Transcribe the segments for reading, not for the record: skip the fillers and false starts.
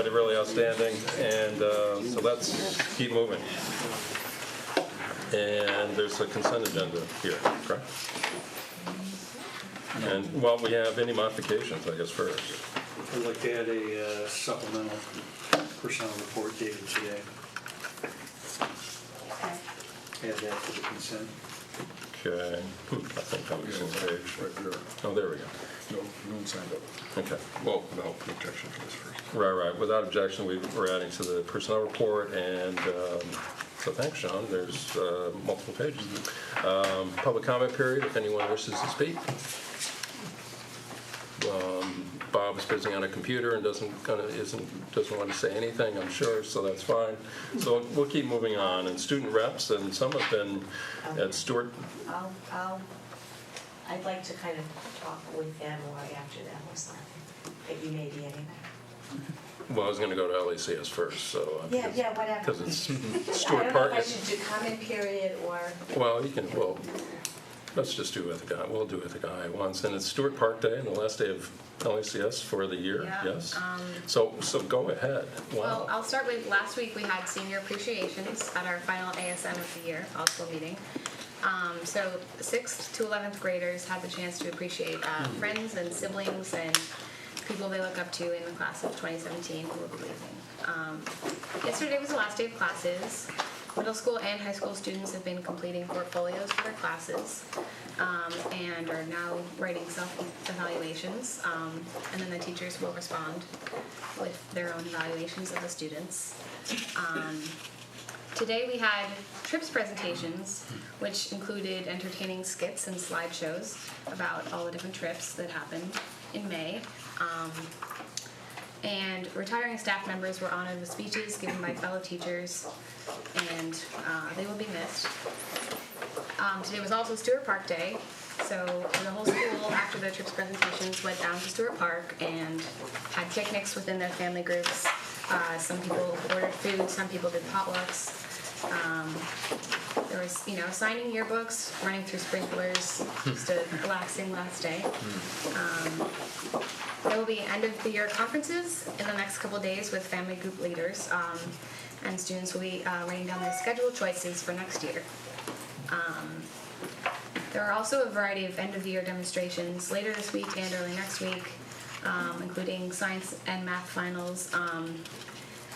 Everybody really outstanding, and so let's keep moving. And there's a consent agenda here, correct? And, well, we have any modifications, I guess, first. I'd like to add a supplemental personnel report dated today. Add that to the consent. Okay. I think on the same page. Right there. Oh, there we go. No one signed up. Okay. Well, without objection to this first. Right. Without objection, we're adding to the personnel report, and so thanks, Sean. There's multiple pages. Public comment period, if anyone wishes to speak. Bob is busy on a computer and doesn't want to say anything, I'm sure, so that's fine. So we'll keep moving on. And student reps, and some have been at Stewart. I'd like to kind of talk with them or after them or something, but you may be anyway. Well, I was going to go to LACS first, so. Yeah, whatever. Because it's I Stewart don't know Park. if I should do comment period or. Well, let's just do with the guy. We'll do with the guy once. And it's Stewart Park Day, and the last day of LACS for the year, Yeah, yes? So go ahead. Wow. Well, I'll start with last week we had senior appreciations at our final ASM of the year, all-school meeting. So 6th to 11th graders had the chance to appreciate friends and siblings and people they look up to in the class of 2017 who will be leaving. Yesterday was the last day of classes. Middle school and high school students have been completing portfolios for their classes and are now writing self-evaluations. And then the teachers will respond with their own evaluations of the students. Today we had trips presentations, which included entertaining skits and slideshows about all the different trips that happened in May. And retiring staff members were honored with speeches given by fellow teachers, and they will be missed. Today was also Stewart Park Day, so the whole school, after the trips presentations, went down to Stewart Park and had picnics within their family groups. Some people ordered food, some people did potlucks. There was, signing yearbooks, running through sprinklers, just a relaxing last day. There will be end-of-the-year conferences in the next couple of days with family group leaders, and students will be writing down their schedule choices for next year. There are also a variety of end-of-the-year demonstrations later this week and early next week, including science and math finals.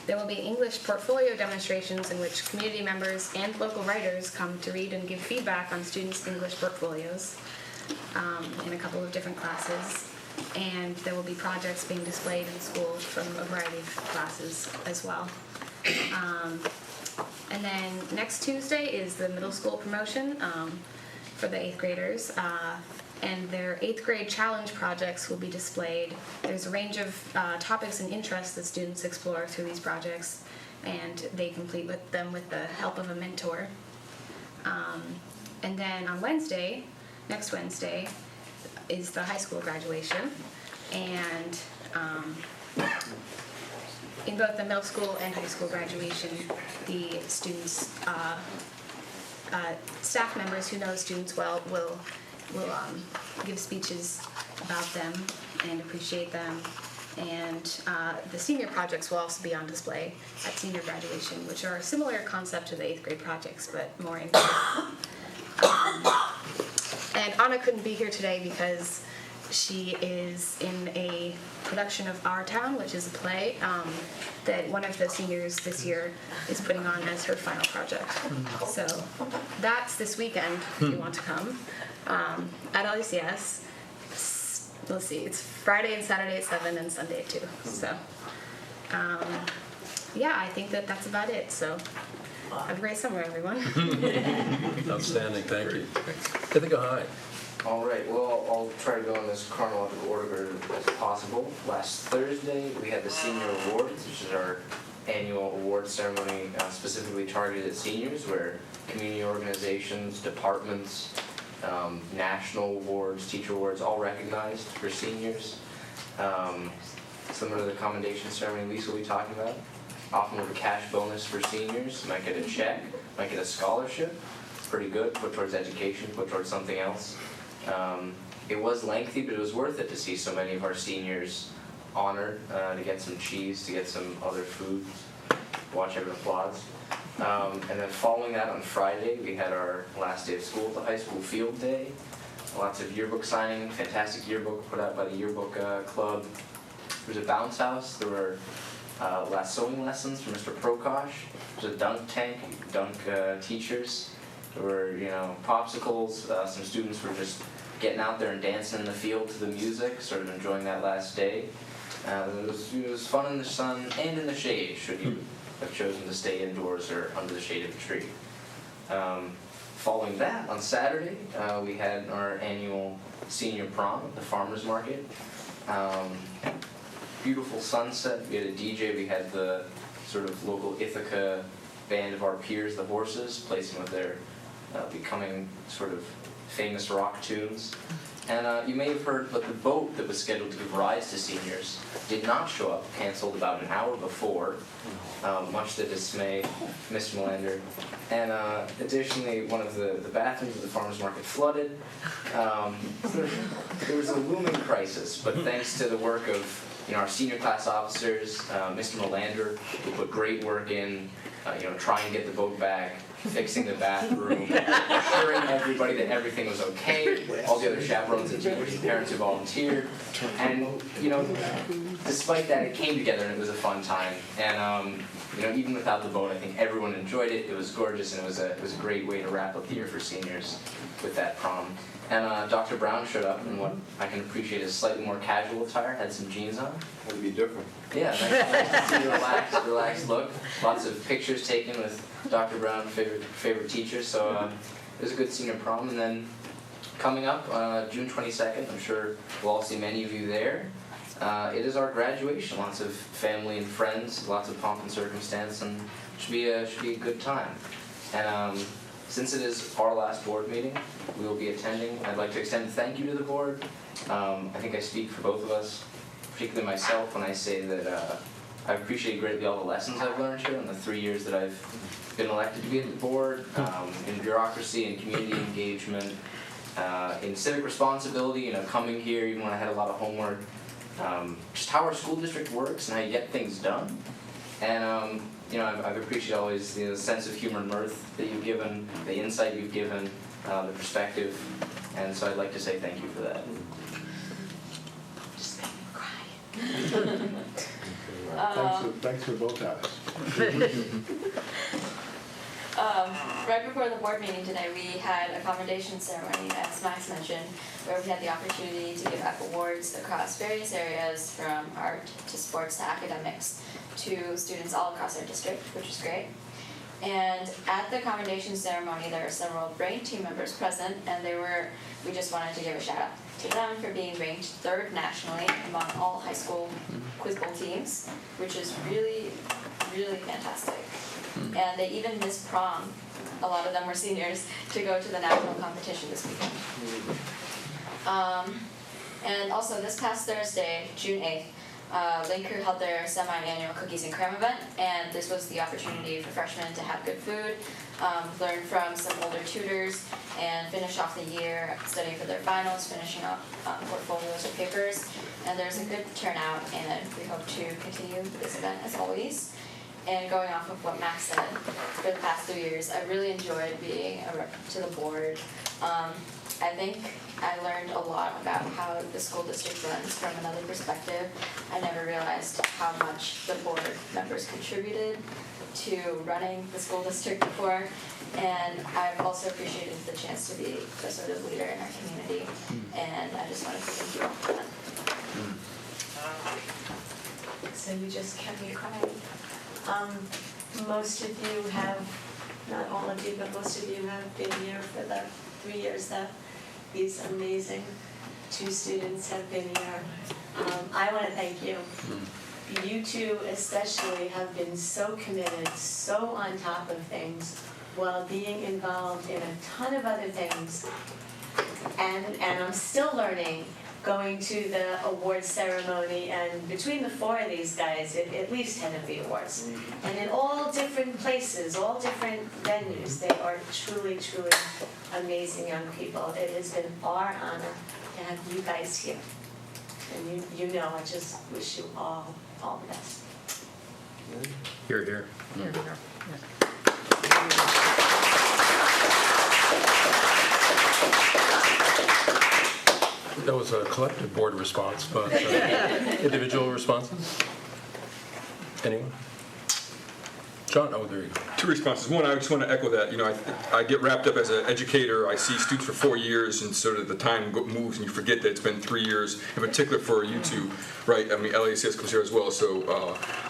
There will be English portfolio demonstrations in which community members and local writers come to read and give feedback on students' English portfolios in a couple of different classes. And there will be projects being displayed in school from a variety of classes as well. And then next Tuesday is the middle school promotion for the 8th graders. And their 8th grade challenge projects will be displayed. There's a range of topics and interests that students explore through these projects, and they complete them with the help of a mentor. And then on Wednesday, next Wednesday, is the high school graduation, and in both the middle school and high school graduation, the students, staff members who know students well will give speeches about them and appreciate them, and the senior projects will also be on display at senior graduation, which are a similar concept to the 8th grade projects, but more in And Anna couldn't be here today because she is in a production of Our Town, which is a play that one of the seniors this year is putting on as her final project. So that's this weekend if you want to come at LACS. Let's see, it's Friday and Saturday at 7 and Sunday at 2. So yeah, I think that's about it. So have a great summer, everyone. Outstanding, thank you. Ithaca High. All right, well, I'll try to go in this chronological order as possible. Last Thursday, we had the Senior Awards, which is our annual award ceremony specifically targeted at seniors, where community organizations, departments, national awards, teacher awards, all recognized for seniors. Similar to the commendation ceremony Lisa will be talking about. Often with a cash bonus for seniors, might get a check, might get a scholarship. It's pretty good, put towards education, put towards something else. It was lengthy, but it was worth it to see so many of our seniors honored to get some cheese, to get some other food, watch everyone applause. And then following that on Friday, we had our last day of school at the high school field day. Lots of yearbook signing, fantastic yearbook put out by the yearbook club. There was a bounce house. There were last sewing lessons from Mr. Prokosh. There was a dunk tank, dunk teachers. There were, popsicles. Some students were just getting out there and dancing in the field to the music, sort of enjoying that last day. It was fun in the sun and in the shade, should you have chosen to stay indoors or under the shade of a tree. Following that, on Saturday, we had our annual senior prom at the farmers market. Beautiful sunset. We had a DJ. We had the sort of local Ithaca band of our peers, the Horses, placing with their becoming sort of famous rock tunes. And you may have heard, but the boat that was scheduled to give rides to seniors did not show up, canceled about an hour before, much to the dismay of Mr. Melander. And additionally, one of the bathrooms at the farmers market flooded. There was a looming crisis, but thanks to the work of our senior class officers, Mr. Melander, who put great work in, trying to get the boat back, fixing the bathroom, assuring everybody that everything was okay, all the other chaperones and teachers and parents who volunteered. And, despite that, it came together and it was a fun time. And, even without the boat, I think everyone enjoyed it. It was gorgeous, and it was a great way to wrap up the year for seniors with that prom. And Dr. Brown showed up in what I can appreciate as slightly more casual attire, had some jeans on. Had to be different. Yeah, nice to see a relaxed look. Lots of pictures taken with Dr. Brown, favorite teacher. So it was a good senior prom. And then coming up, June 22nd, I'm sure we'll all see many of you there. It is our graduation. Lots of family and friends, lots of pomp and circumstance, and should be a good time. And since it is our last board meeting, we will be attending. I'd like to extend a thank you to the board. I think I speak for both of us, particularly myself, when I say that I appreciate greatly all the lessons I've learned here in the 3 years that I've been elected to be at the board, in bureaucracy and community engagement, in civic responsibility, coming here even when I had a lot of homework, just how our school district works and how you get things done. And I've appreciated always the sense of humor and mirth that you've given, the insight you've given, the perspective, and so I'd like to say thank you for that. Just make me cry. Thanks for both guys. Right before the board meeting today, we had a commendation ceremony, as Max mentioned, where we had the opportunity to give out awards across various areas, from art to sports to academics, to students all across our district, which was great. And at the commendation ceremony, there were several BRAIN team members present, and we just wanted to give a shout out to them for being ranked 3rd nationally among all high school quiz bowl teams, which is really, really fantastic. And they even missed prom. A lot of them were seniors to go to the national competition this weekend. And also this past Thursday, June 8th, Lane Crew held their semi-annual Cookies and Cream event, and this was the opportunity for freshmen to have good food, learn from some older tutors, and finish off the year studying for their finals, finishing up portfolios or papers. And there's a good turnout, and we hope to continue this event as always. And going off of what Max said, for the past 3 years, I really enjoyed being a rep to the board. I think I learned a lot about how the school district runs from another perspective. I never realized how much the board members contributed to running the school district before, and I've also appreciated the chance to be the sort of leader in our community, and I just wanted to thank you all for that. So you just kept me crying. Most of you have, not all of you, but most of you have been here for the 3 years that these amazing 2 students have been here. I want to thank you. You two especially have been so committed, so on top of things, while being involved in a ton of other things. And I'm still learning, going to the awards ceremony, and between the 4 of these guys, it at least 10 of the awards. And in all different places, all different venues, they are truly, truly amazing young people. It has been our honor to have you guys here. And you know, I just wish you all the best. Here, here. That was a collective board response, but individual responses? Anyone? John, oh, there you go. Two responses. One, I just want to echo that. I get wrapped up as an educator. I see students for 4 years, and sort of the time moves, and you forget that it's been 3 years, in particular for you two, right? I mean, LACS comes here as well, so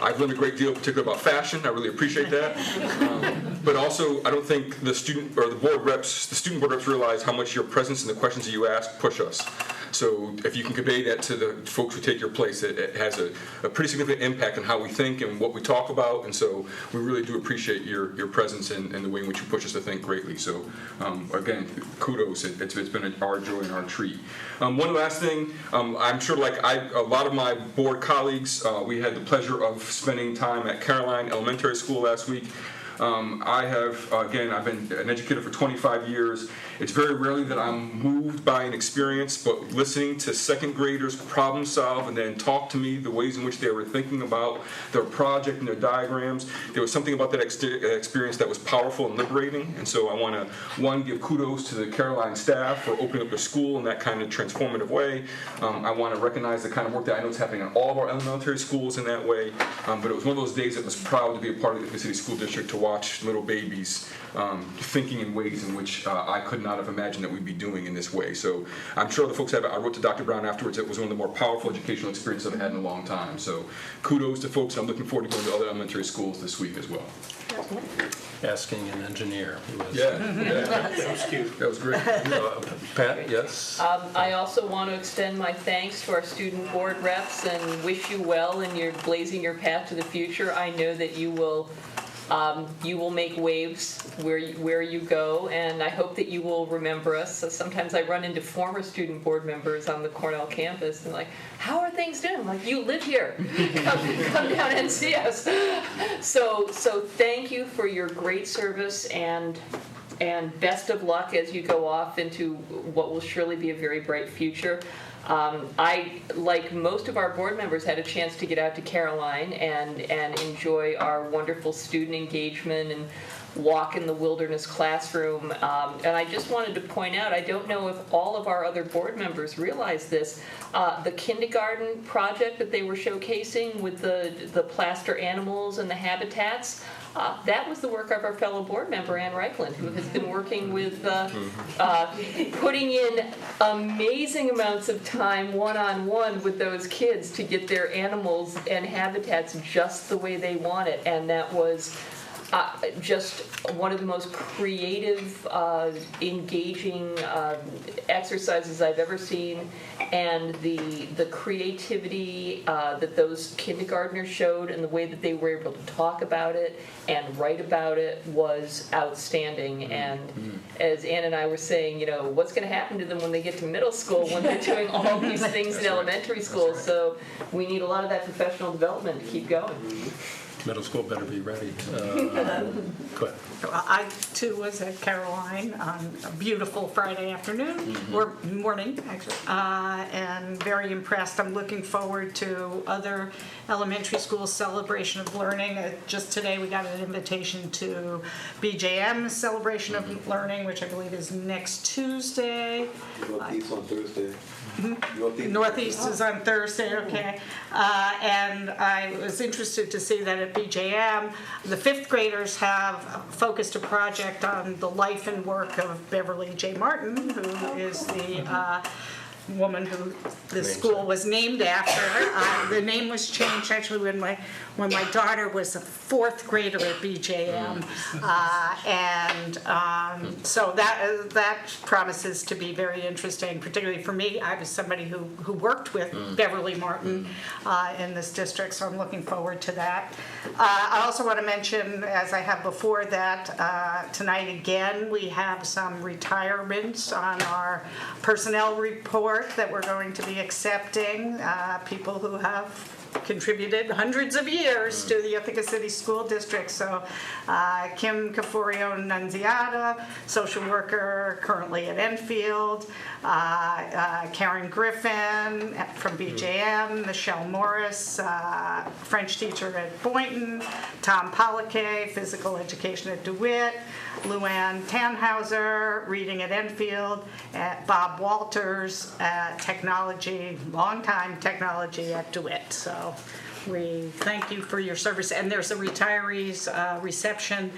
I've learned a great deal, particularly about fashion. I really appreciate that. But also, I don't think the student board reps realize how much your presence and the questions that you ask push us. So if you can convey that to the folks who take your place, it has a pretty significant impact on how we think and what we talk about. And so we really do appreciate your presence and the way in which you push us to think greatly. So again, kudos. It's been our joy and our treat. One last thing, I'm sure like a lot of my board colleagues, we had the pleasure of spending time at Caroline Elementary School last week. I've been an educator for 25 years. It's very rarely that I'm moved by an experience, but listening to second graders problem solve and then talk to me the ways in which they were thinking about their project and their diagrams, there was something about that experience that was powerful and liberating. And so I want to, one, give kudos to the Caroline staff for opening up their school in that kind of transformative way. I want to recognize the kind of work that I know is happening in all of our elementary schools in that way. But it was one of those days that was proud to be a part of the City School District to watch little babies thinking in ways in which I could not have imagined that we'd be doing in this way. So I'm sure the folks have it. I wrote to Dr. Brown afterwards. It was one of the more powerful educational experiences I've had in a long time. So kudos to folks. I'm looking forward to going to other elementary schools this week as well. Asking an engineer. Yeah. That was cute. That was great. Pat, yes? I also want to extend my thanks to our student board reps and wish you well in your blazing your path to the future. I know that you will make waves where you go, and I hope that you will remember us. So sometimes I run into former student board members on the Cornell campus and like, how are things doing? I'm like, you live here. Come down and see us. So thank you for your great service and best of luck as you go off into what will surely be a very bright future. I, like most of our board members, had a chance to get out to Caroline and enjoy our wonderful student engagement and walk in the wilderness classroom. And I just wanted to point out, I don't know if all of our other board members realize this, the kindergarten project that they were showcasing with the plaster animals and the habitats, that was the work of our fellow board member, Ann Reichland, who has been working with putting in amazing amounts of time one-on-one with those kids to get their animals and habitats just the way they want it. And that was just one of the most creative, engaging exercises I've ever seen, and the creativity that those kindergartners showed and the way that they were able to talk about it and write about it was outstanding. And as Ann and I were saying, what's going to happen to them when they get to middle school when they're doing all these things in elementary school? So we need a lot of that professional development to keep going. Middle school better be ready. Go ahead. I, too, was at Caroline on a beautiful Friday afternoon, or morning, actually, and very impressed. I'm looking forward to other elementary school celebration of learning. Just today, we got an invitation to BJM's celebration of learning, which I believe is next Tuesday. Northeast on Thursday. Northeast is on Thursday, okay. And I was interested to see that at BJM, the fifth graders have focused a project on the life and work of Beverly J. Martin, who is the woman who the school was named after. The name was changed actually when my daughter was a fourth grader at BJM, so that promises to be very interesting, particularly for me. I was somebody who worked with Beverly Martin in this district, so I'm looking forward to that. I also want to mention, as I have before, that tonight again we have some retirements on our personnel report that we're going to be accepting, people who have contributed hundreds of years to the Ithaca City School District. So Kim Caforio Nunziata, social worker currently at Enfield, Karen Griffin from BJM, Michelle Morris, French teacher at Boynton, Tom Pollock, physical education at DeWitt, Luann Tannhauser, reading at Enfield, Bob Walters, technology, longtime technology at DeWitt. So we thank you for your service. And there's a retirees reception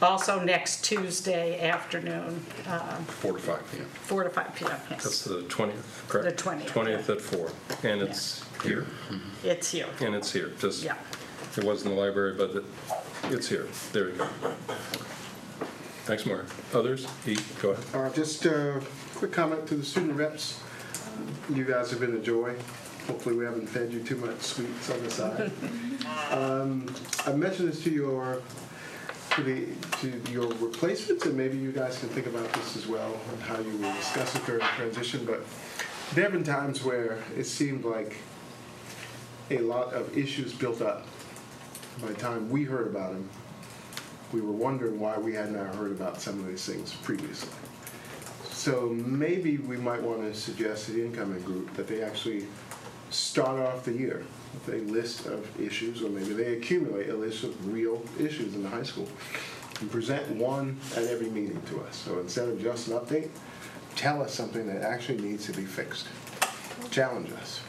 also next Tuesday afternoon, 4 to 5 p.m. 4 to 5 p.m. That's Yes, the 20th, correct? The 20th, 20th at 4, and it's here, it's here. and it's here, just, Yeah. it was in the library, but it's here, there you go. Thanks, Mark. Others? Pete, go ahead. Just a quick comment to the student reps. You guys have been a joy. Hopefully we haven't fed you too much sweets on the side. I mentioned this to your replacements, and maybe you guys can think about this as well and how you will discuss it during the transition. But there have been times where it seemed like a lot of issues built up. By the time we heard about them, we were wondering why we had not heard about some of these things previously. So maybe we might want to suggest to the incoming group that they actually start off the year with a list of issues, or maybe they accumulate a list of real issues in the high school and present one at every meeting to us. So instead of just an update, tell us something that actually needs to be fixed. Challenge us.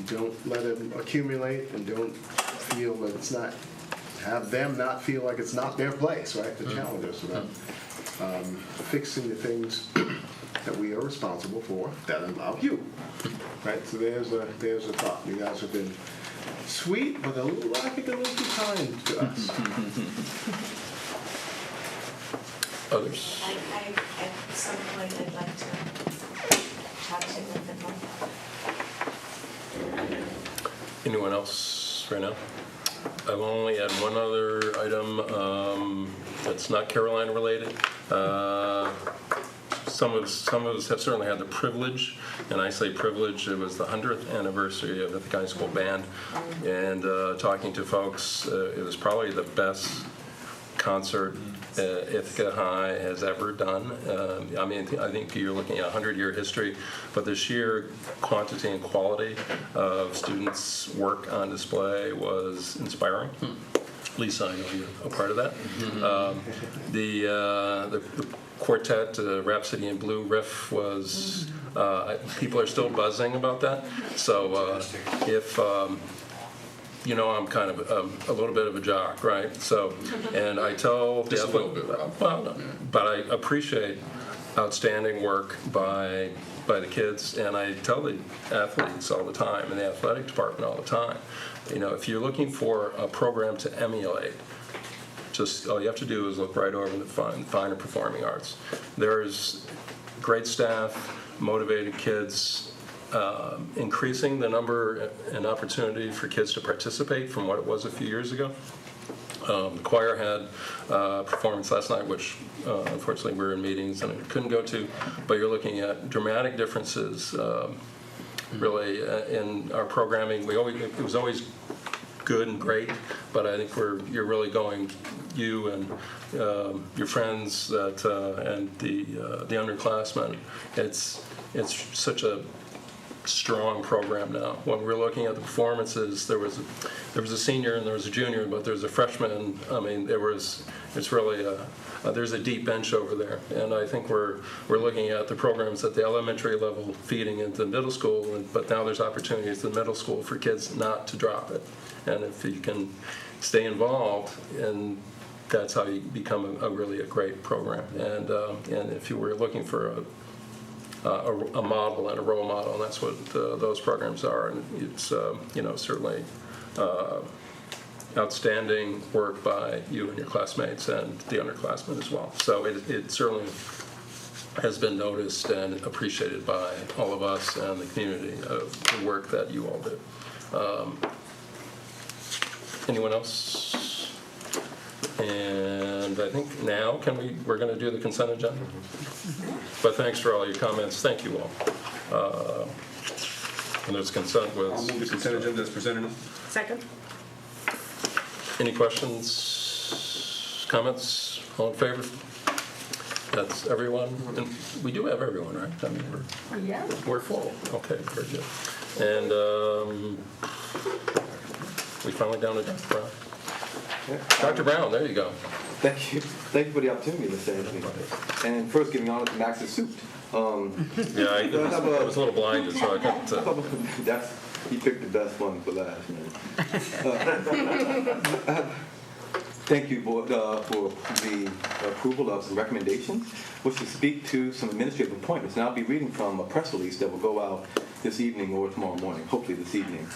Don't let them accumulate, and don't feel that it's not, have them not feel like it's not their place, right, to challenge us about fixing the things that we are responsible for that involve you, right? So there's a thought. You guys have been sweet, but a little, I think, a little too kind to us. Others? At some point, I'd like to talk to you a little bit more. Anyone else right now? I've only had one other item that's not Carolina related. Some of us have certainly had the privilege, and I say privilege, it was the 100th anniversary of the High School Band, and talking to folks, it was probably the best concert Ithaca High has ever done. I mean, I think you're looking at a 100-year history, but the sheer quantity and quality of students' work on display was inspiring. Lisa, I know you're a part of that. The quartet, Rhapsody in Blue riff was, people are still buzzing about that. So if, you know, I'm kind of a little bit of a jock, right? So, and I tell Just a little bit, Rob. well, no, but I appreciate outstanding work by the kids, and I tell the athletes all the time, and the athletic department all the time, you know, if you're looking for a program to emulate, just all you have to do is look right over the finer performing arts. There's great staff, motivated kids, increasing the number and opportunity for kids to participate from what it was a few years ago. The choir had a performance last night, which unfortunately we were in meetings and couldn't go to, but you're looking at dramatic differences really in our programming. It was always good and great, but I think you're really going, you and your friends and the underclassmen. It's such a strong program now. When we're looking at the performances, there was a senior and there was a junior, but there's a freshman. I mean, it's really there's a deep bench over there, and I think we're looking at the programs at the elementary level feeding into middle school, but now there's opportunities in middle school for kids not to drop it, and if you can stay involved, and that's how you become a really great program. And if you were looking for a model and a role model, and that's what those programs are, and it's certainly outstanding work by you and your classmates and the underclassmen as well. So it certainly has been noticed and appreciated by all of us and the community of the work that you all do. Anyone else? And I think now we're going to do the consent agenda. But thanks for all your comments. Thank you all. And there's consent with. I'll move the consent agenda as presented. Second? Any questions, comments? All in favor? That's everyone? And we do have everyone, right? I mean, we're full. Okay, very good. And we finally down to Dr. Brown. Dr. Brown, there you go. Thank you. Thank you for the opportunity, Mr. Anthony. And first, giving honor to Max's suit. Yeah, I was a little blinded, so I couldn't. He picked the best one for last, man. Thank you for the approval of some recommendations, which will speak to some administrative appointments. And I'll be reading from a press release that will go out this evening or tomorrow morning, hopefully this evening.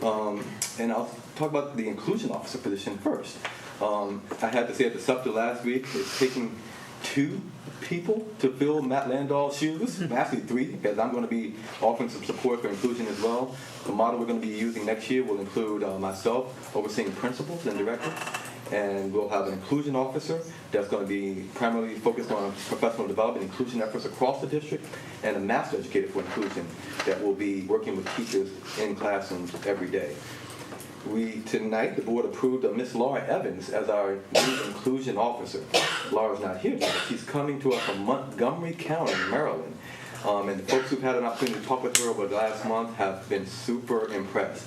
And I'll talk about the inclusion officer position first. I had to say at the SUPTA last week, it's taking 2 people to fill Matt Landau's shoes, actually 3, because I'm going to be offering some support for inclusion as well. The model we're going to be using next year will include myself overseeing principals and directors, and we'll have an inclusion officer that's going to be primarily focused on professional development, inclusion efforts across the district, and a master educator for inclusion that will be working with teachers in classrooms every day. Tonight, the board approved Miss Laura Evans as our new inclusion officer. Laura's not here, but she's coming to us from Montgomery County, Maryland. And the folks who've had an opportunity to talk with her over the last month have been super impressed.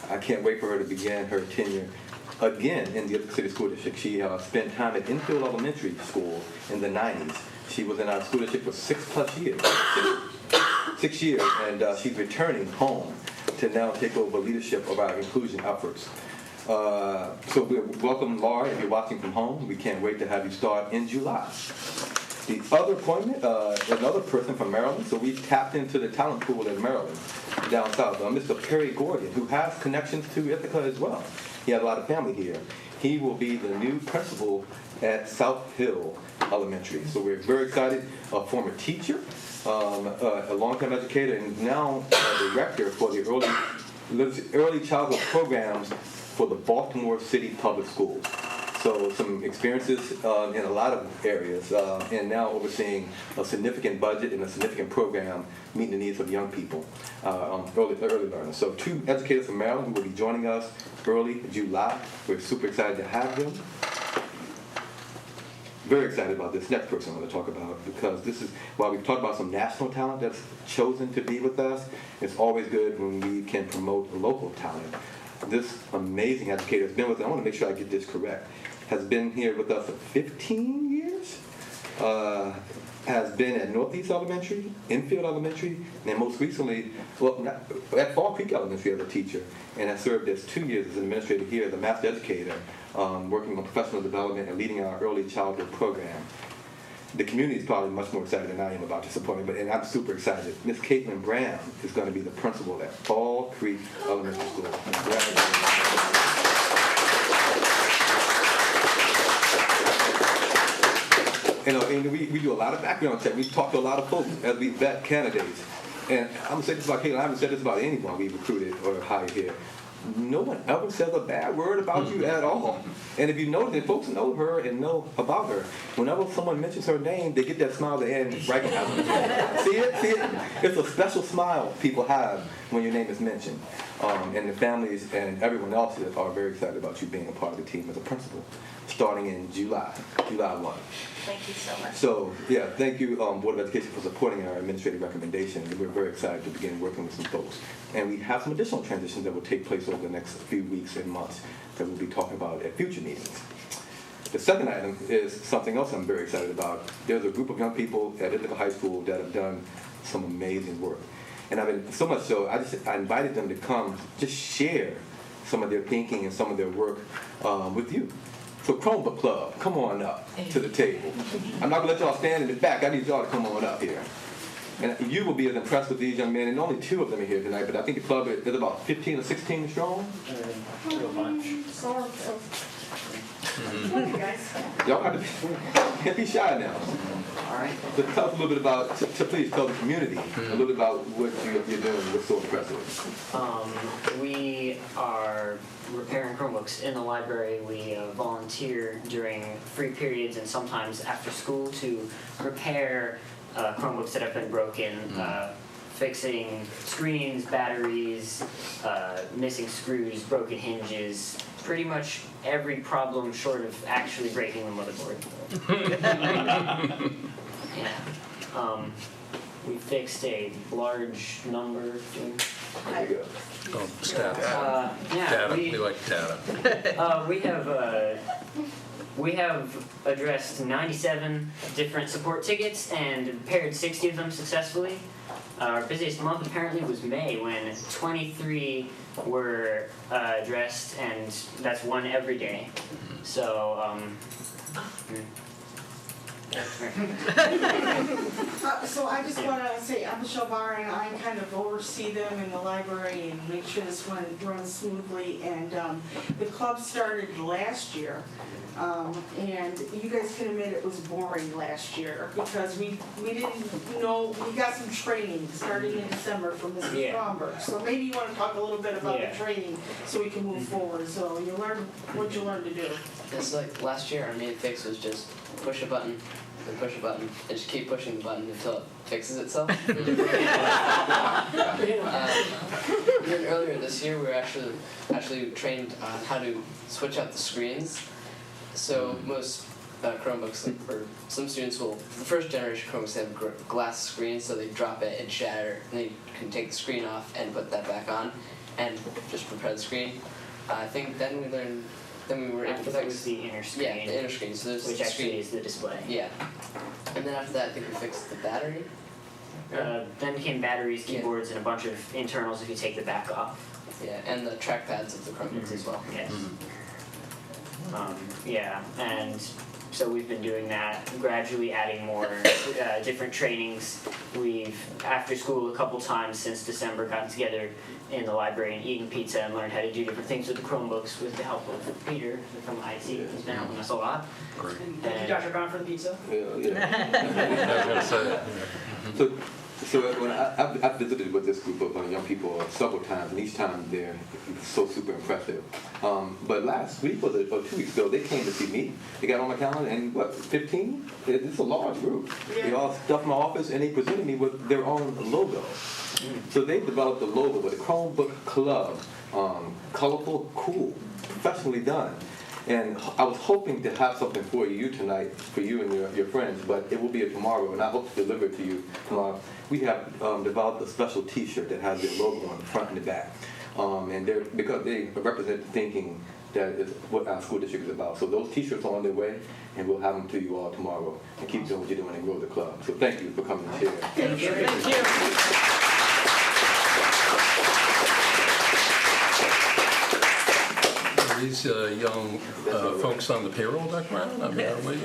I can't wait for her to begin her tenure again in the Ithaca City School District. She spent time at Enfield Elementary School in the 90s. She was in our school district for 6+ years. 6 years, and she's returning home to now take over leadership of our inclusion efforts. So we welcome Laura. If you're watching from home, we can't wait to have you start in July. The other appointment, another person from Maryland, so we tapped into the talent pool in Maryland, down south, Mr. Perry Gordon, who has connections to Ithaca as well. He has a lot of family here. He will be the new principal at South Hill Elementary. So we're very excited. A former teacher, a long-time educator, and now a director for the early childhood programs for the Baltimore City Public Schools. So some experiences in a lot of areas, and now overseeing a significant budget and a significant program meeting the needs of young people, early learners. So 2 educators from Maryland who will be joining us early July. We're super excited to have them. Very excited about this next person I'm going to talk about, because this is, while we've talked about some national talent that's chosen to be with us, it's always good when we can promote local talent. This amazing educator has been with us, I want to make sure I get this correct, has been here with us for 15 years, has been at Northeast Elementary, Enfield Elementary, and then most recently, at Fall Creek Elementary as a teacher, and has served as 2 years as an administrator here as a master educator, working on professional development and leading our early childhood program. The community is probably much more excited than I am about this appointment, and I'm super excited. Miss Caitlin Brown is going to be the principal at Fall Creek Elementary School. And we do a lot of background check. We talk to a lot of folks as we vet candidates. And I'm going to say this about Caitlin. I haven't said this about anyone we recruited or hired here. No one ever says a bad word about you at all. And if you notice, if folks know her and know about her, whenever someone mentions her name, they get that smile at the end, recognize her. See it? It's a special smile people have when your name is mentioned. And the families and everyone else are very excited about you being a part of the team as a principal, starting in July 1. Thank you so much. So, yeah, thank you, Board of Education, for supporting our administrative recommendations. We're very excited to begin working with some folks. And we have some additional transitions that will take place over the next few weeks and months that we'll be talking about at future meetings. The second item is something else I'm very excited about. There's a group of young people at Ithaca High School that have done some amazing work. And I've been, so much so, I invited them to come just share some of their thinking and some of their work with you. So Chromebook Club, come on up to the table. I'm not going to let y'all stand in the back. I need y'all to come on up here. And you will be as impressed with these young men, and only 2 of them are here tonight, but I think the club is about 15 or 16 strong. Y'all can't be shy now. All right. So tell us a little bit about, please tell the community a little bit about what you're doing, what's so impressive. We are repairing Chromebooks in the library. We volunteer during free periods and sometimes after school to repair Chromebooks that have been broken fixing screens, batteries, missing screws, broken hinges, pretty much every problem short of actually breaking the motherboard. Yeah. We fixed a large number. There you go. Oh, stats. Yeah, Data, we like data. we have addressed 97 different support tickets and repaired 60 of them successfully. Our busiest month apparently was May, when 23 were addressed, and that's one every day. So, So I just want to say, I'm Michelle Barr, and I kind of oversee them in the library and make sure this one runs smoothly. And the club started last year, and you guys can admit it was boring last year because we didn't know, we got some training starting in December from Mrs. Yeah. Stromberg. So maybe you want to talk a little bit about Yeah. the training so we can move forward. So you learn what you learned to do. It's like last year, our main fix was just push a button, then push a button, and just keep pushing the button until it fixes itself. Then earlier this year, we were actually trained on how to switch out the screens. So most Chromebooks, like for some students will, the first generation Chromebooks have glass screens, so they drop it and shatter, and they can take the screen off and put that back on, and just repair the screen. I think then we learned. Then we were able to after that fix was the inner screen. Yeah, the inner screen. So there's which the actually screen. is the display. Yeah. And then after that, I think we fixed the battery. Then came batteries, Yeah. keyboards, and a bunch of internals if you take the back off. Yeah, and the trackpads of the Chromebooks as well. Yes. Yeah, and so we've been doing that, gradually adding more different trainings. We've, after school, a couple times since December, gotten together in the library and eaten pizza and learned how to do different things with the Chromebooks with the help of Peter from IT. He's been helping us a lot. Great. Thank you, Dr. Brown, for the pizza. Yeah. I was gonna say. So when I've visited with this group of young people several times, and each time they're so super impressive. But last week or 2 weeks ago, they came to see me. They got on my calendar, and 15? It's a large group. They all stuffed my office, and they presented me with their own logo. So they developed a logo with a Chromebook Club, colorful, cool, professionally done. And I was hoping to have something for you tonight, for you and your friends, but it will be tomorrow, and I hope to deliver it to you tomorrow. We have developed a special T-shirt that has their logo on the front and the back, and because they represent the thinking that is what our school district is about. So those T-shirts are on their way, and we'll have them to you all tomorrow. And keep doing what you're doing and grow the club. So thank you for coming to share. Thank you. Thank you. These young folks on the payroll, Dr. Brown? I mean, are we?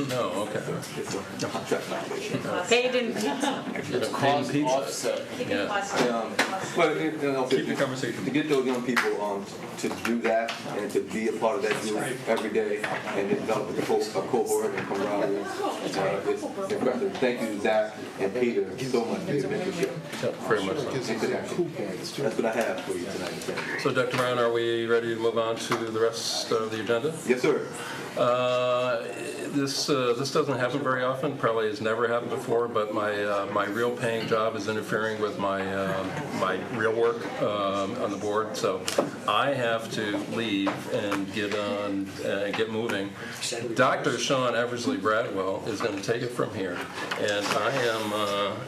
No, okay. It's a contract violation. Paid in pizza. It's paid pizza. Yeah. Well, Keep the conversation. to get those young people to do that and to be a part of that group every day and develop a cohort and camaraderie, it's impressive. Thank you, Zach and Peter, so much for your mentorship. Yeah, very much so. and connection. That's what I have for you tonight. So, Dr. Brown, are we ready to move on to the rest of the agenda? Yes, sir. This doesn't happen very often. Probably has never happened before. But my real paying job is interfering with my real work on the board. So I have to leave and get moving. Dr. Sean Eversley Bradwell is going to take it from here, and I am.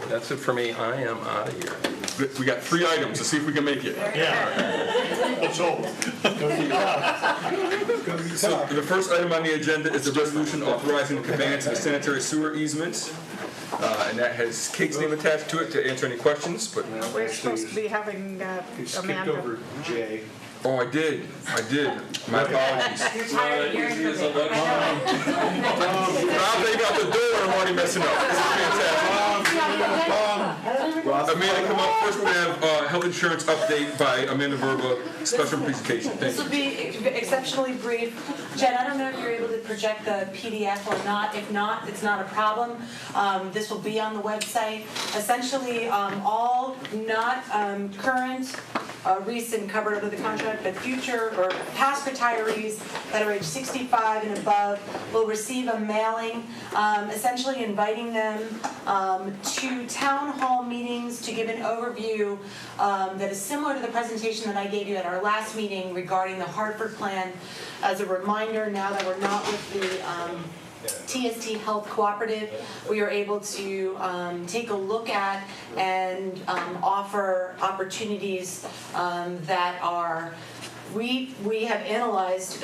That's it for me. I am out of here. We got 3 items. Let's see if we can make it. Let's hope. So the first item on the agenda is the resolution authorizing the conveyance of a sanitary sewer easement. And that has Kate's name attached to it to answer any questions. But We're supposed to be having You skipped Amanda. over Jay. oh, I did. My apologies. You're tired of hearing from me. Rob, they got the door and already messing up. This is fantastic. Amanda, come up. First, we have health insurance update by Amanda Verba, special presentation. Thank This you. will be exceptionally brief. Jen, I don't know if you're able to project the PDF or not. If not, it's not a problem. This will be on the website. Essentially, all not current recent covered under the contract, but future or past retirees that are age 65 and above will receive a mailing, essentially inviting them to town hall meetings to give an overview that is similar to the presentation that I gave you at our last meeting regarding the Hartford plan. As a reminder, now that we're not with the TST Health Cooperative, we are able to take a look at and offer opportunities that are, we have analyzed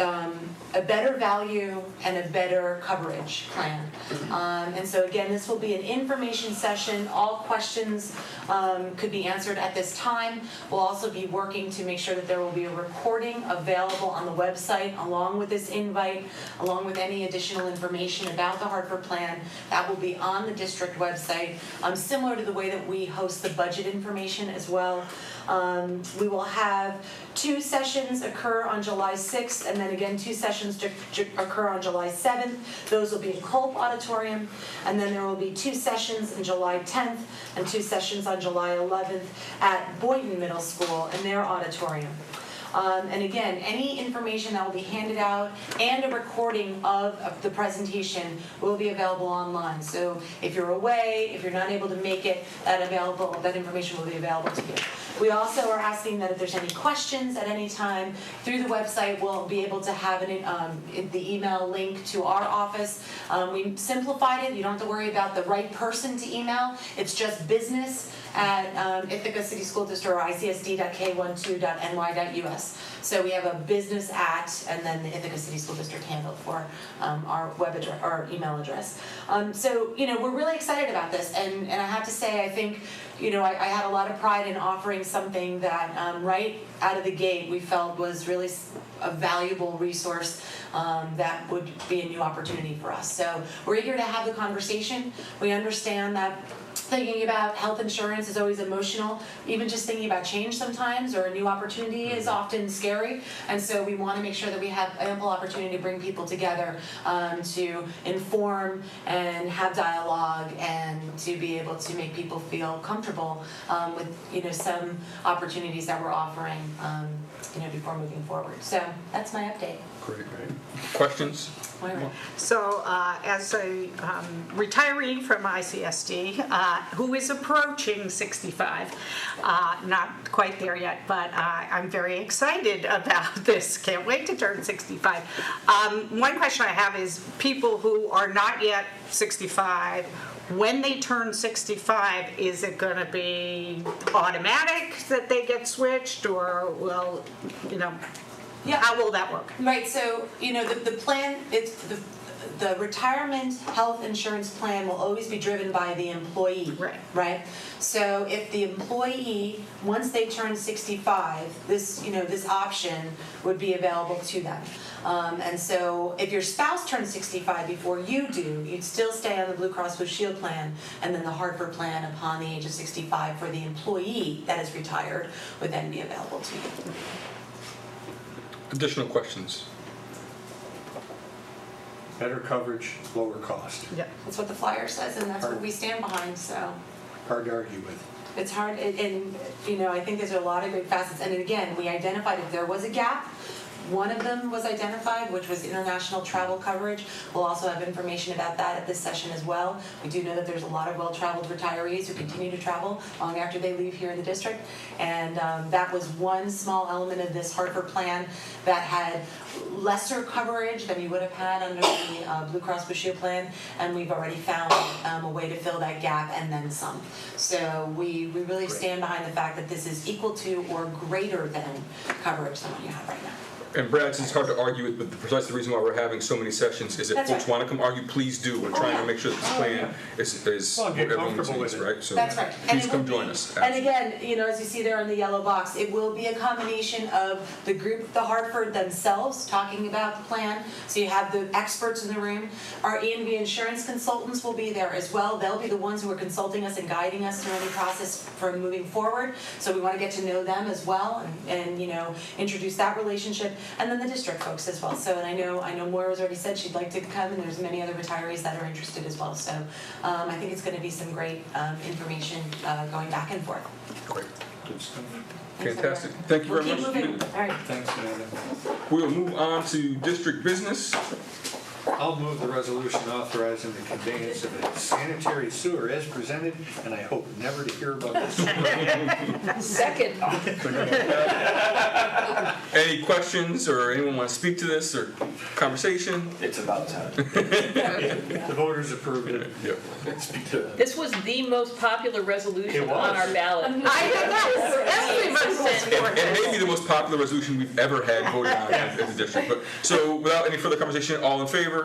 a better value and a better coverage plan. And so again, this will be an information session. All questions could be answered at this time. We'll also be working to make sure that there will be a recording available on the website along with this invite, along with any additional information about the Hartford plan. That will be on the district website, similar to the way that we host the budget information as well. We will have 2 sessions occur on July 6th, and then again 2 sessions to occur on July 7th. Those will be in Culp Auditorium, and then there will be 2 sessions on July 10th and 2 sessions on July 11th at Boynton Middle School in their auditorium. And again, any information that will be handed out and a recording of the presentation will be available online. So if you're away, if you're not able to make it, that information will be available to you. We also are asking that if there's any questions at any time through the website, we'll be able to have the email link to our office. We simplified it. You don't have to worry about the right person to email. It's just business at Ithaca City School District or icsd.k12.ny.us. So we have a business at and then the Ithaca City School District handle for our web address, our email address. So we're really excited about this, and I have to say I think I had a lot of pride in offering something that right out of the gate we felt was really a valuable resource that would be a new opportunity for us. So we're eager to have the conversation. We understand that thinking about health insurance is always emotional. Even just thinking about change sometimes or a new opportunity is often scary. And so we want to make sure that we have ample opportunity to bring people together to inform and have dialogue and to be able to make people feel comfortable with some opportunities that we're offering before moving forward. So that's my update. Great. Questions? So as a retiree from ICSD who is approaching 65, not quite there yet, but I'm very excited about this. Can't wait to turn 65. One question I have is people who are not yet 65, when they turn 65, is it going to be automatic that they get switched, or how will that work? Right, so, the plan, the retirement health insurance plan will always be driven by the employee. Right? So if the employee, once they turn 65, this option would be available to them. And so if your spouse turns 65 before you do, you'd still stay on the Blue Cross Blue Shield plan, and then the Hartford plan upon the age of 65 for the employee that is retired would then be available to you. Additional questions? Better coverage, lower cost. Yeah, that's what the flyer says, and that's what we stand behind. So hard to argue with. It's hard, and I think there's a lot of great facets. And again, we identified if there was a gap. One of them was identified, which was international travel coverage. We'll also have information about that at this session as well. We do know that there's a lot of well-traveled retirees who continue to travel long after they leave here in the district. And that was one small element of this Hartford plan that had lesser coverage than you would have had under the Blue Cross Blue Shield plan. And we've already found a way to fill that gap and then some. So we really stand behind the fact that this is equal to or greater than coverage than what you have right now. And Brad, since it's hard to argue with, but precisely the reason why we're having so many sessions is if That's folks right. want to come argue, please do. We're trying to make sure that this plan is Well, what get everyone comfortable needs, with it. right? So That's right. please it come will join be- us. And again, as you see there in the yellow box, it will be a combination of the group, the Hartford themselves, talking about the plan. So you have the experts in the room. Our E&B insurance consultants will be there as well. They'll be the ones who are consulting us and guiding us through any process for moving forward. So we want to get to know them as well and introduce that relationship. And then the district folks as well. So, and I know Moira's already said she'd like to come, and there's many other retirees that are interested as well. So I think it's going to be some great information going back and forth. Great. Good stuff. Fantastic. Thank you very We'll much. keep moving. All right. Thanks, Amanda. We'll move on to district business. I'll move the resolution authorizing the conveyance of a sanitary sewer as presented, and I hope never to hear about this. Second. Any questions or anyone want to speak to this or conversation? It's about time. The voters approved it. Yep. This was the most popular resolution It was. on our ballot. I think that's And maybe the most popular resolution we've ever had voted on as a district. But, so without any further conversation, all in favor?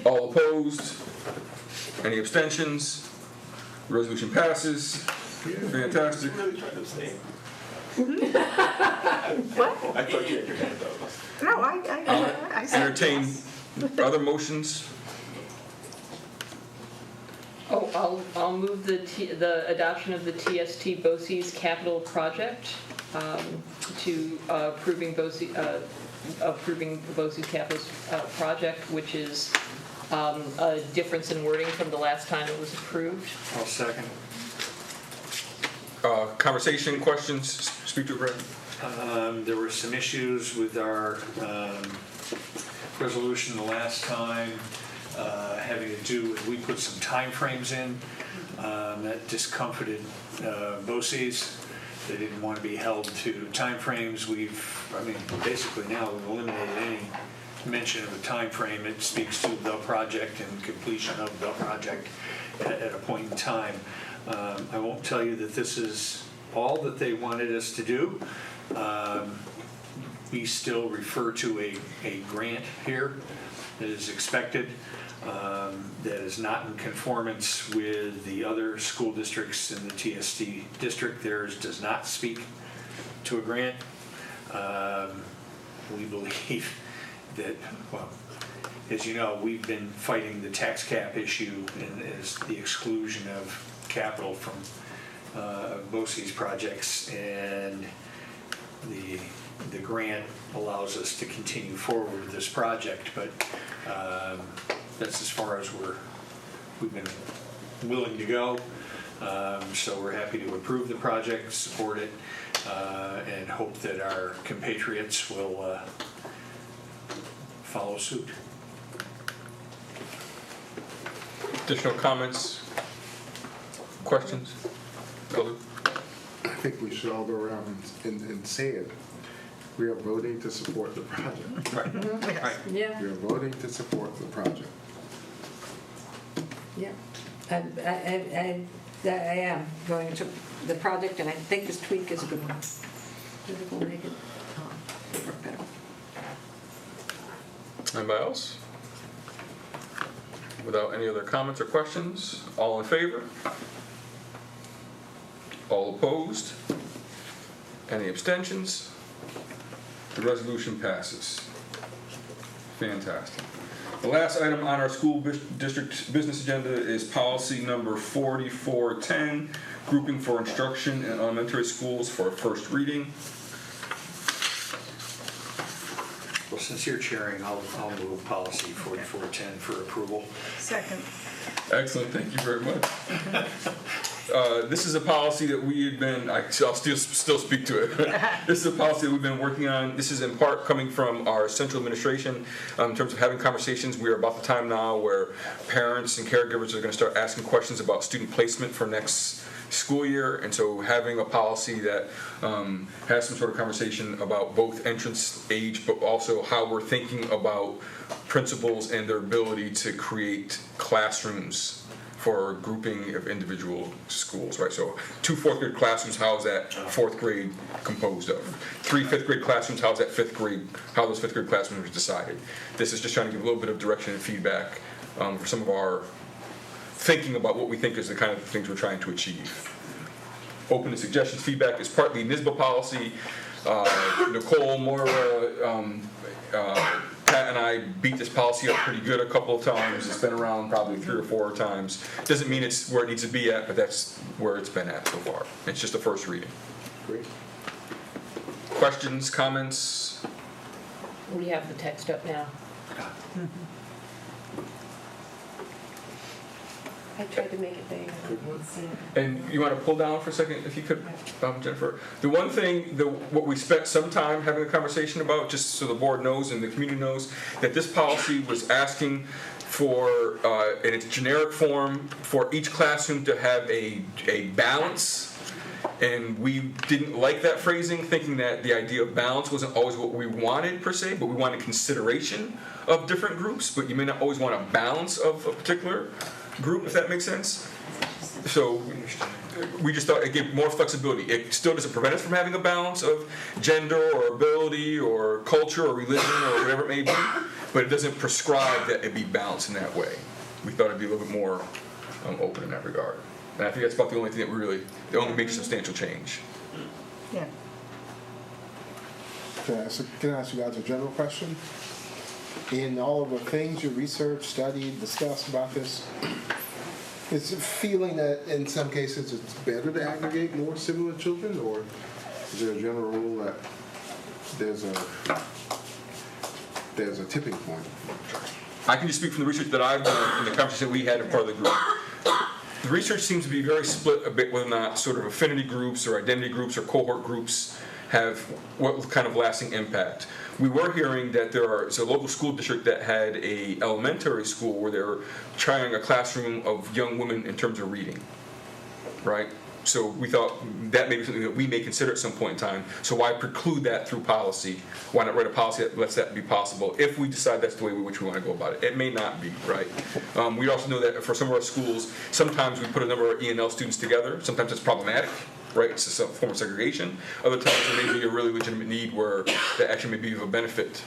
All opposed? Any abstentions? Resolution passes. Fantastic. I thought you had your hand up. No, I said Entertain yes. other motions. I'll move the adoption of the TST BOCES capital project to approving BOCES capital project, which is a difference in wording from the last time it was approved. I'll second. Conversation, questions? Speak to it, Brad. There were some issues with our resolution the last time having to do with, we put some timeframes in that discomforted BOCES. They didn't want to be held to timeframes. Basically now we've eliminated any mention of a timeframe. It speaks to the project and completion of the project at a point in time. I won't tell you that this is all that they wanted us to do. We still refer to a grant here that is expected, that is not in conformance with the other school districts in the TST district. Theirs does not speak to a grant. We believe that, well, as you know, we've been fighting the tax cap issue and as the exclusion of capital from BOCES projects, and the grant allows us to continue forward with this project, but that's as far as we've been willing to go. So we're happy to approve the project, support it, and hope that our compatriots will follow suit. Additional comments? Questions? Elder? I think we should all go around and say it. We are voting to support the project. Right. Yeah. We are voting to support the project. Yeah, I am going to the project, and I think this tweak is a good one. It will make it work better. Anybody else? Without any other comments or questions, all in favor? All opposed? Any abstentions? The resolution passes. Fantastic. The last item on our school district business agenda is policy number 4410, grouping for instruction in elementary schools for a first reading. Well, since you're chairing, I'll move policy 4410 for approval. Second. Excellent, thank you very much. This is a policy that we had been, I'll still speak to it. This is a policy that we've been working on. This is in part coming from our central administration in terms of having conversations. We are about the time now where parents and caregivers are going to start asking questions about student placement for next school year, and so having a policy that has some sort of conversation about both entrance age, but also how we're thinking about principals and their ability to create classrooms for grouping of individual schools, right? So 2 4th grade classrooms, how is that 4th grade composed of? 3 5th grade classrooms, how is that 5th grade, how those 5th grade classrooms are decided? This is just trying to give a little bit of direction and feedback for some of our thinking about what we think is the kind of things we're trying to achieve. Open to suggestions, feedback is partly NISBA policy. Nicole, Moira, Pat and I beat this policy up pretty good a couple of times. It's been around probably 3 or 4 times. Doesn't mean it's where it needs to be at, but that's where it's been at so far. It's just a first reading. Great. Questions, comments? We have the text up now. I tried to make it big. And you want to pull down for a second, if you could, Jennifer? The one thing, what we spent some time having a conversation about, just so the board knows and the community knows, that this policy was asking for, in its generic form, for each classroom to have a balance. And we didn't like that phrasing, thinking that the idea of balance wasn't always what we wanted per se, but we wanted consideration of different groups, but you may not always want a balance of a particular group, if that makes sense. So we just thought it gave more flexibility. It still doesn't prevent us from having a balance of gender or ability or culture or religion or whatever it may be, but it doesn't prescribe that it be balanced in that way. We thought it'd be a little bit more open in that regard. And I think that's about the only thing that we really, the only major substantial change. Yeah. Can I ask you guys a general question? In all of the things you researched, studied, discussed about this, is it feeling that in some cases it's better to aggregate more similar children, or is there a general rule that there's a tipping point? I can just speak from the research that I've done and the conversation we had in part of the group. The research seems to be very split a bit whether or not sort of affinity groups or identity groups or cohort groups have what kind of lasting impact. We were hearing that there's a local school district that had a elementary school where they were trying a classroom of young women in terms of reading, right? So we thought that may be something that we may consider at some point in time. So why preclude that through policy? Why not write a policy that lets that be possible if we decide that's the way in which we want to go about it? It may not be, right? We also know that for some of our schools, sometimes we put a number of E&L students together. Sometimes it's problematic, right? It's a form of segregation. Other times there may be a really legitimate need where that actually may be of a benefit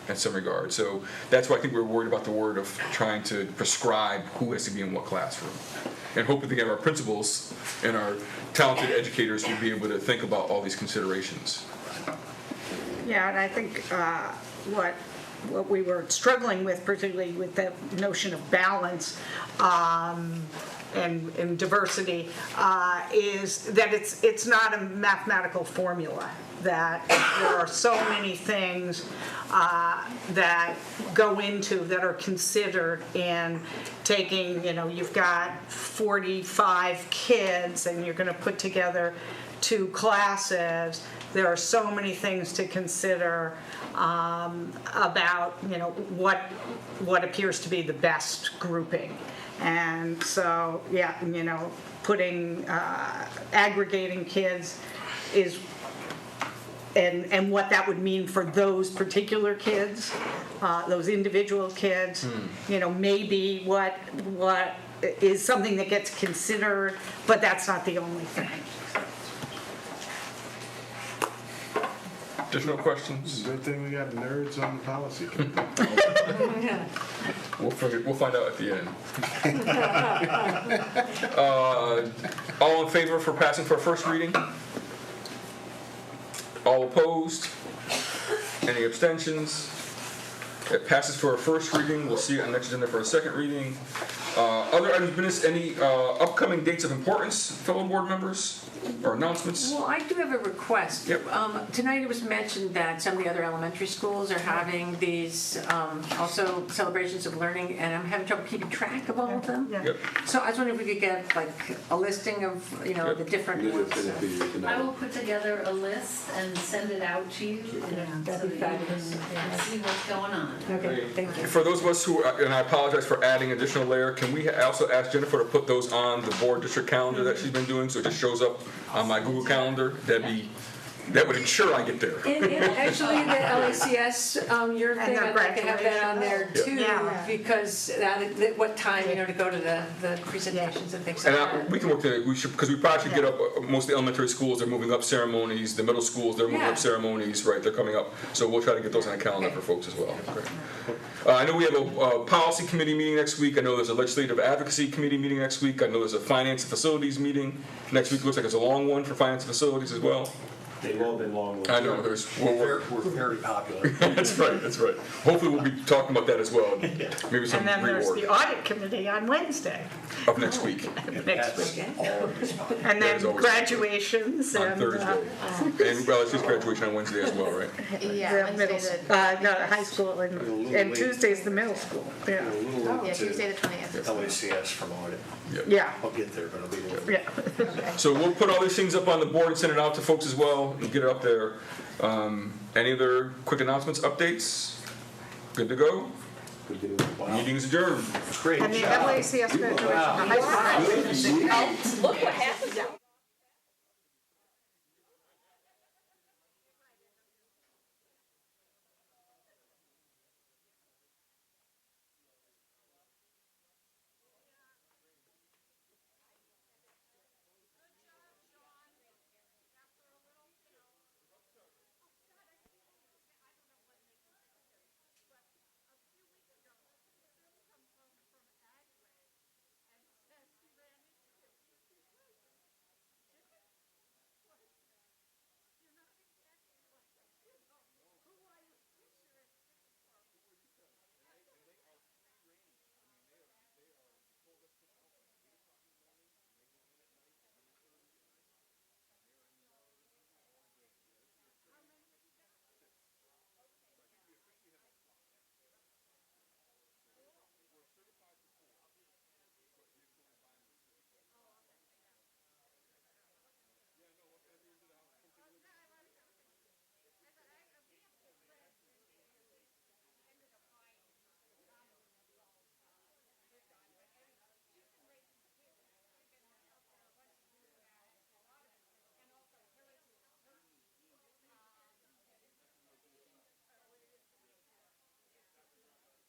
in some regard. So that's why I think we're worried about the word of trying to prescribe who has to be in what classroom. And hoping to get our principals and our talented educators will be able to think about all these considerations. Yeah, and I think what we were struggling with, particularly with the notion of balance and diversity, is that it's not a mathematical formula. That there are so many things that go into, that are considered in taking, you've got 45 kids and you're going to put together 2 classes. There are so many things to consider about, what appears to be the best grouping. And so, yeah, aggregating kids is, and what that would mean for those particular kids, those individual kids, maybe what is something that gets considered, but that's not the only thing. Additional questions? It's a good thing we got nerds on the policy committee. We'll find out at the end. All in favor for passing for a first reading? All opposed? Any abstentions? It passes for a first reading. We'll see it on next agenda for a second reading. Other items of business, any upcoming dates of importance, fellow board members, or announcements? Well, I do have a request. Yep. Tonight it was mentioned that some of the other elementary schools are having these also celebrations of learning, and I'm having trouble keeping track of all of them. Yep. So I was wondering if we could get like a listing of, the different ones. I will put together a list and send it out to you, and so that you can see what's going on. Okay, thank you. For those of us who, and I apologize for adding additional layer, can we also ask Jennifer to put those on the board district calendar that she's been doing, so it just shows up on my Google Calendar? That would ensure I get there. And actually, the LACS, your thing, I'd like to have that on there too, because what time, to go to the presentations and things like that. And we can work together, because we probably should get up, most of the elementary schools, they're moving up ceremonies, the middle schools, they're moving up ceremonies, right, they're coming up. So we'll try to get those on the calendar for folks as well. Great. I know we have a policy committee meeting next week. I know there's a legislative advocacy committee meeting next week. I know there's a finance and facilities meeting next week. Looks like it's a long one for finance and facilities as well. They've all been long. I know, We're very popular. That's right, that's right. Hopefully we'll be talking about that as well, maybe some And then there's reward the audit committee on Wednesday, of next week, next That's week. always popular. And That is then always graduations on and. Thursday. And, well, it's just graduation on Wednesday as well, right? Yeah, The middle, Wednesday no, high school and late. Tuesday's the middle school, yeah, A little yeah, to Tuesday the 20th. LACS from audit. yeah, I'll get there, but I'll be late. yeah. So we'll put all these things up on the board and send it out to folks as well, and get it up there. Any other quick announcements, updates? Good to go? Meeting's adjourned. Great And the job. LACS graduation, the high school. Look what happened.